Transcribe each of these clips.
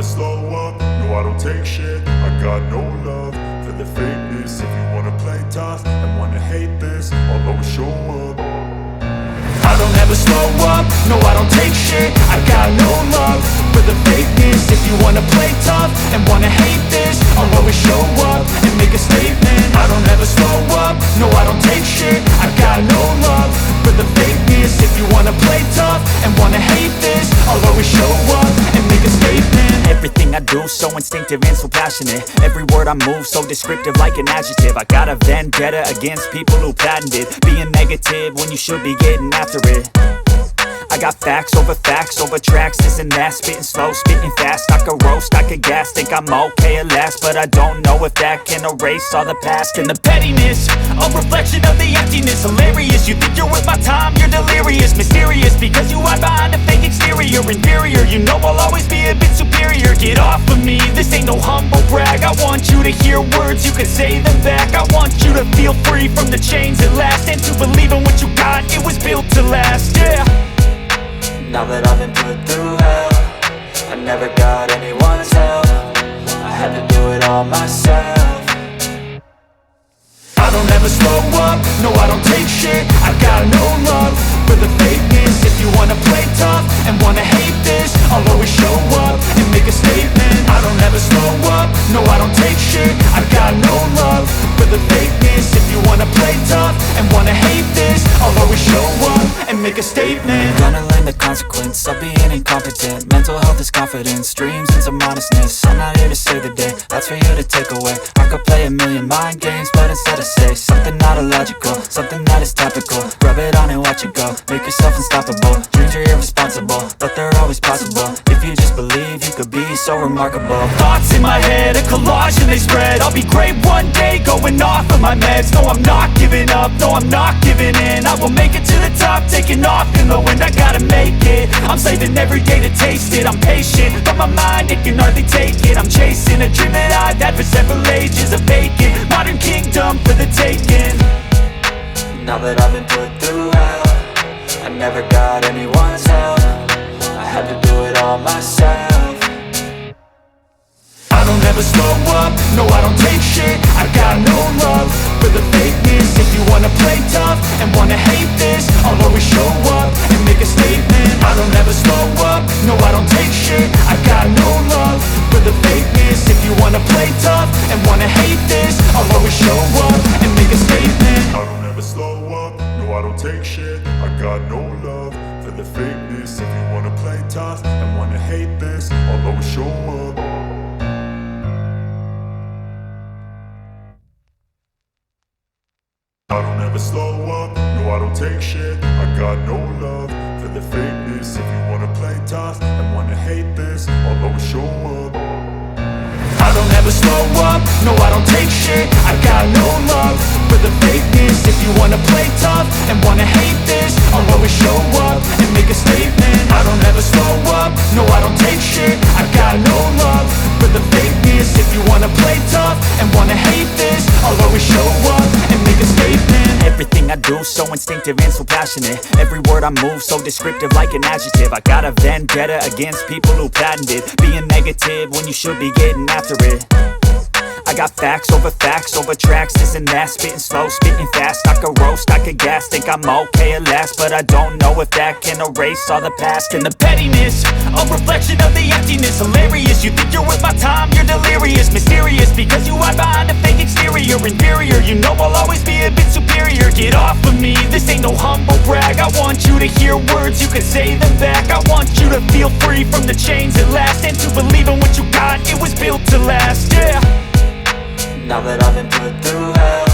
slow up, no I don't take shit. I got no love for the fakeness. If you wanna play tough and wanna hate this, I'll always show up. I don't ever slow up, no I don't take shit. I got no love for the fakeness. If you wanna play tough and wanna hate this, I'll always show up and make a statement. I don't ever slow up, no I don't take shit. I got no love for the fakeness. If you wanna play tough and wanna hate this, I'll always show up and make a statement. Everything I do so instinctive and so passionate. Every word I move so descriptive like an adjective. I got a vendetta against people who patented being negative when you should be getting after it. I got facts over tracks, this and that. Spitting slow, spitting fast. I could roast, I could gas. Think I'm okay at last, but I don't know if that can erase all the past. And the pettiness, a reflection of the emptiness. Hilarious, you think you're worth my time, you're delirious. Mysterious, because you hide behind a fake exterior. Inferior, you know I'll always be a bit superior. Get off of me, this ain't no humble brag. I want you to hear words, you can say them back. I want you to feel free from the chains at last, and to believe in what you got, it was built to last, yeah. Now that I've been put through hell, I never got anyone's help. I had to do it all myself. I don't ever slow up, no I don't take shit. I got no love for the fakeness. If you wanna play tough and wanna hate this, I'll always show up and make a statement. I don't ever slow up, no I don't take shit. I got no love for the fakeness. If you wanna play tough and wanna hate this, I'll always show up and make a statement. Gonna learn the consequence of being incompetent. Mental health is confidence, dreams and some modestness. I'm not here to save the day, that's for you to take away. I could play a million mind games, but instead I say something not illogical, something that is topical. Rub it on and watch it go, make yourself unstoppable. Dreams are irresponsible, but they're always possible. If you just believe, you could be so remarkable. Thoughts in my head, a collage and they spread. I'll be great one day, going off of my meds. No, I'm not giving up, no, I'm not giving in. I will make it to the top, taking off in the wind. I gotta make it, I'm saving every day to taste it. I'm patient, but my mind, it can hardly take it. I'm chasing a dream that I've had for several ages. A vacant, modern kingdom for the taking. Now that I've been put through hell, I never got anyone's help. I had to do it all myself. I don't ever slow up, no I don't take shit. I got no love for the fakeness. If you wanna play tough and wanna hate this, I'll always show up and make a statement. I don't ever slow up, no I don't take shit. I got no love for the fakeness. If you wanna play tough and wanna hate this, I'll always show up and make a statement. I don't ever slow up, no I don't take shit. I got no love for the fakeness. If you wanna play tough and wanna hate this, I'll always show up. I don't ever slow up, no I don't take shit. I got no love for the fakeness. If you wanna play tough and wanna hate this, I'll always show up. I don't ever slow up, no I don't take shit. I got no love for the fakeness. If you wanna play tough and wanna hate this, I'll always show up and make a statement. I don't ever slow up, no I don't take shit. I got no love for the fakeness. If you wanna play tough and wanna hate this, I'll always show up and make a statement. Everything I do so instinctive and so passionate. Every word I move so descriptive like an adjective. I got a vendetta against people who patented being negative when you should be getting after it. I got facts over tracks, this and that. Spitting slow, spitting fast. I could roast, I could gas. Think I'm okay at last, but I don't know if that can erase all the past. And the pettiness, a reflection of the emptiness. Hilarious, you think you're worth my time, you're delirious. Mysterious, because you hide behind a fake exterior. Inferior, you know I'll always be a bit superior. Get off of me, this ain't no humble brag. I want you to hear words, you can say them back. I want you to feel free from the chains at last, and to believe in what you got, it was built to last, yeah. Now that I've been put through hell,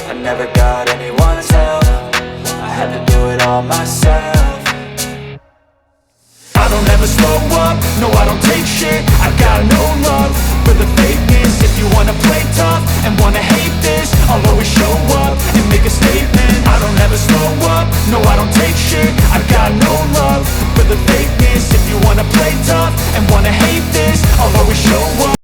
I never got anyone's help. I had to do it all myself. I don't ever slow up, no I don't take shit. I got no love for the fakeness. If you wanna play tough and wanna hate this, I'll always show up and make a statement. I don't ever slow up, no I don't take shit. I got no love for the fakeness. If you wanna play tough and wanna hate this, I'll always show up